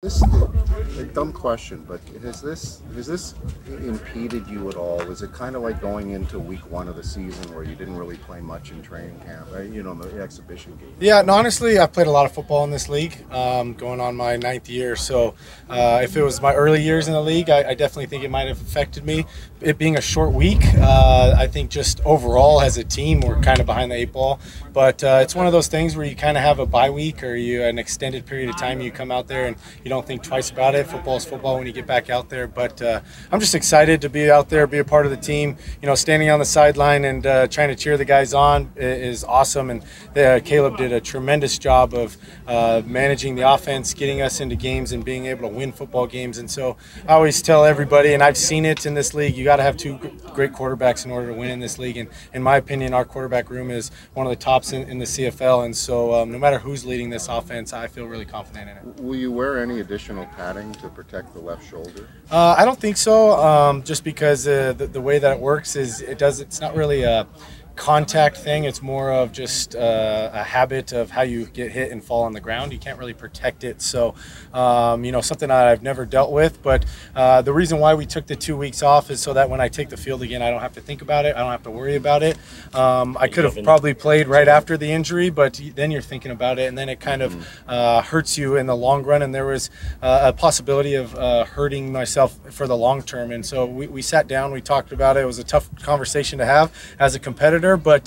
This a dumb question, but has this impeded you at all? Is it kind of like going into week one of the season where you didn't really play much in training camp, right? You know, the exhibition game. Yeah, no, honestly, I've played a lot of football in this league, going on my ninth year. So if it was my early years in the league, I definitely think it might have affected me. It being a short week, I think just overall as a team, we're kind of behind the eight ball. But it's one of those things where you kind of have a bye week or an extended period of time you come out there and you don't think twice about it. Football is football when you get back out there. But I'm just excited to be out there, be a part of the team. You know, standing on the sideline and trying to cheer the guys on is awesome. And Caleb did a tremendous job of managing the offense, getting us into games and being able to win football games. And so I always tell everybody, and I've seen it in this league, you got to have two great quarterbacks in order to win in this league. And in my opinion, our quarterback room is one of the tops in the CFL. And so no matter who's leading this offense, I feel really confident in it. Will you wear any additional padding to protect the left shoulder? I don't think so. Just because the way that it works is it's not really a contact thing. It's more of just a habit of how you get hit and fall on the ground. You can't really protect it. So, you know, something that I've never dealt with. But the reason why we took the 2 weeks off is so that when I take the field again, I don't have to think about it. I don't have to worry about it. I could have probably played right after the injury, but then you're thinking about it, and then it kind of hurts you in the long run. And there was a possibility of hurting myself for the long term. And so we sat down, we talked about it. It was a tough conversation to have as a competitor. But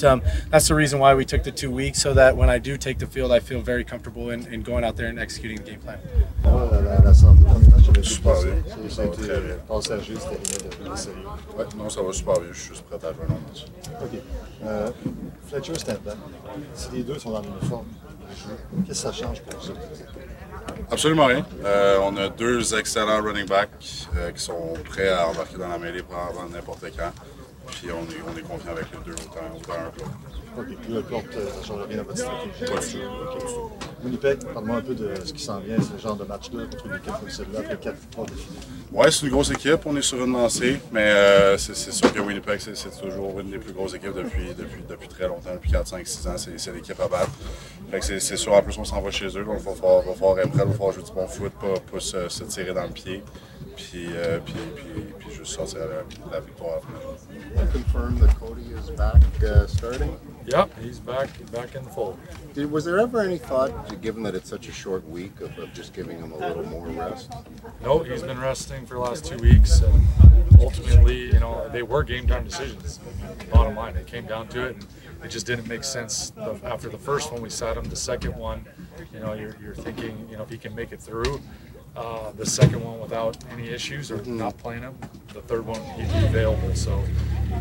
that's the reason why we took the 2 weeks, so that when I do take the field, I feel very comfortable in going out there and executing the game plan. La santé, ton image, j'avais super bien. Ça a été passager, c'était rien de sérieux. Ouais, non, ça va super bien. Je suis juste prêt à jouer un autre match. OK. Fletcher, Stanton, si les deux sont dans l'uniforme, qu'est-ce que ça change pour ça? Absolument rien. On a deux excellents running backs qui sont prêts à embarquer dans la mêlée pour n'importe quand. Puis on est confiant avec les deux, autant un que l'autre. OK. Peu importe, ça ne change rien à votre stratégie. Pas sûr. OK. Winnipeg, parle-moi un peu de ce qui s'en vient, ce genre de match-là contre une équipe comme celle-là, après 4 victoires défilées. Ouais, c'est une grosse équipe. On est sur une lancée, mais c'est sûr que Winnipeg, c'est toujours une des plus grosses équipes depuis très longtemps, depuis 4, 5, 6 ans. C'est l'équipe à battre. Fait que c'est sûr, en plus, on s'en va chez eux. Donc, il va falloir être prêt, il va falloir jouer du bon foot, pas se tirer dans le pied. Puis juste sortir la victoire. I confirm that Cody is back starting. Yep, he's back in the fold. Was there ever any thought, given that it's such a short week, of just giving him a little more rest? No, he's been resting for the last 2 weeks, and ultimately, you know, they were game time decisions. Bottom line, it came down to it, and it just didn't make sense. After the first one, we sat him. The second one, you know, you're thinking, you know, if he can make it through. The second one without any issues or not playing him. The third one, he'd be available. So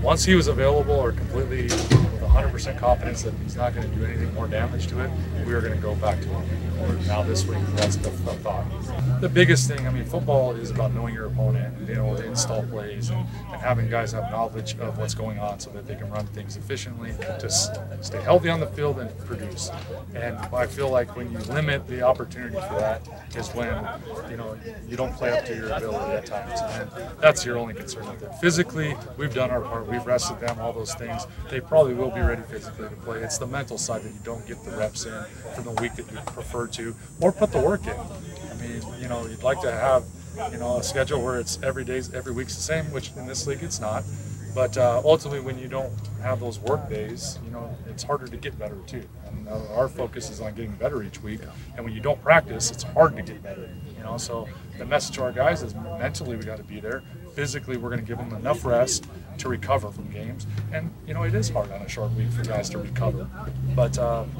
once he was available or completely with 100% confidence that he's not going to do anything more damage to it, we were going to go back to him. Now this week, that's the thought. The biggest thing, I mean, football is about knowing your opponent and being able to install plays and having guys have knowledge of what's going on so that they can run things efficiently to stay healthy on the field and produce. And I feel like when you limit the opportunity for that is when, you know, you don't play up to your ability at times. And that's your only concern with it. Physically, we've done our part. We've rested them, all those things. They probably will be ready physically to play. It's the mental side that you don't get the reps in from the week that you prefer to, or put the work in. I mean, you know, you'd like to have, you know, a schedule where it's every week's the same, which in this league it's not. But ultimately, when you don't have those work days, you know, it's harder to get better too. And our focus is on getting better each week. And when you don't practice, it's hard to get better. You know, so the message to our guys is mentally we got to be there. Physically, we're going to give them enough rest to recover from games. And you know, it is hard on a short week for guys to recover. But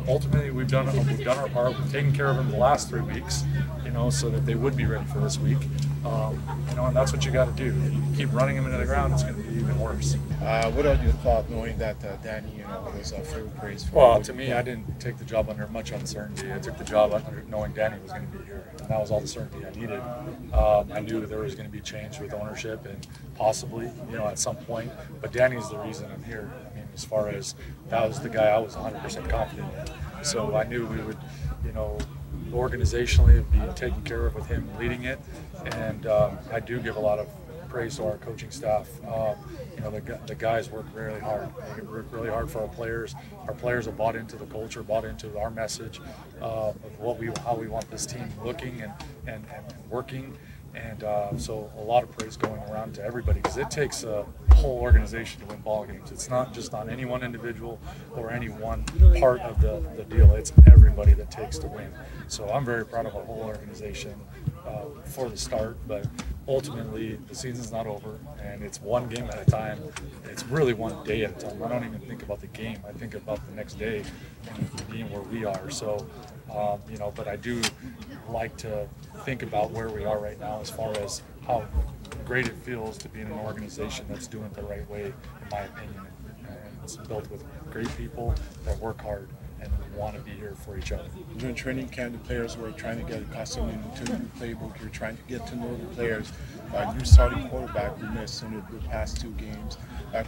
ultimately, we've done our part. We've taken care of them the last 3 weeks, you know, so that they would be ready for this week. You know, and that's what you got to do. If you keep running them into the ground, it's going to be even worse. What are your thoughts knowing that Danny, you know, was full praise? Well, to me, I didn't take the job under much uncertainty. I took the job under knowing Danny was going to be here, and that was all the certainty I needed. I knew there was going to be change with ownership and possibly, you know, at some point. But Danny's the reason I'm here. I mean, as far as that was the guy I was 100% confident in. So I knew we would, you know, organizationally be taken care of with him leading it. And I do give a lot of praise to our coaching staff. You know, the guys work really hard. They work really hard for our players. Our players have bought into the culture, bought into our message of how we want this team looking and working. And so a lot of praise going around to everybody, because it takes a whole organization to win ball games. It's not just on any one individual or any one part of the deal. It's everybody that takes to win. So I'm very proud of our whole organization for the start, but ultimately the season's not over, and it's one game at a time. It's really one day at a time. I don't even think about the game. I think about the next day and being where we are. So, you know, but I do like to think about where we are right now as far as how great it feels to be in an organization that's doing it the right way, in my opinion. And it's built with great people that work hard and want to be here for each other. During training camp, the players were trying to get accustomed to the playbook. You're trying to get to know the players. You starting quarterback, you missed in the past 2 games.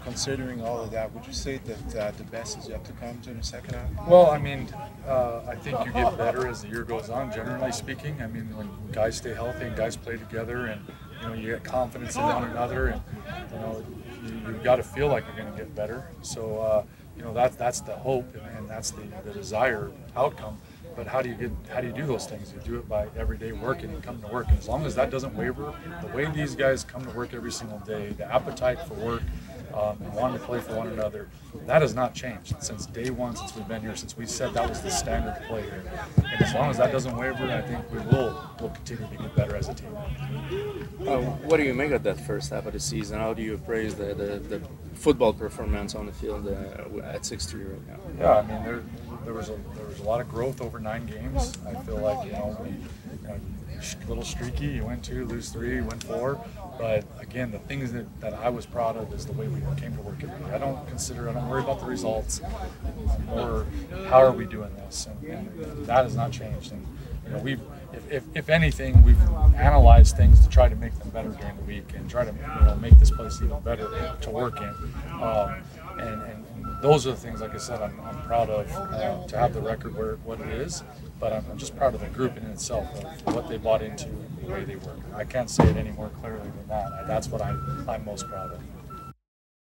Considering all of that, would you say that the best is yet to come in the second half? Well, I mean, I think you get better as the year goes on, generally speaking. I mean, when guys stay healthy and guys play together, and you know, you get confidence in one another, and you know, you've got to feel like you're going to get better. So, you know, that's the hope, and that's the desired outcome. But how do you do those things? You do it by everyday working and coming to work. And as long as that doesn't waver, the way these guys come to work every single day, the appetite for work, and wanting to play for one another, that has not changed since day one, since we've been here, since we said that was the standard play here. And as long as that doesn't waver, I think we'll continue to get better as a team. What do you make of that first half of the season? How do you appraise the football performance on the field at 6-3 right now? Yeah, I mean, there was a lot of growth over 9 games. I feel like, you know, a little streaky. You win 2, lose 3, win 4. But again, the things that I was proud of is the way we came to work every day. I don't worry about the results. It's more, how are we doing this? And that has not changed. And you know, if anything, we've analyzed things to try to make them better during the week and try to, you know, make this place even better to work in. And those are the things, like I said, I'm proud of, to have the record what it is, but I'm just proud of the group in itself, of what they bought into and the way they work. I can't say it any more clearly than that. That's what I'm most proud of.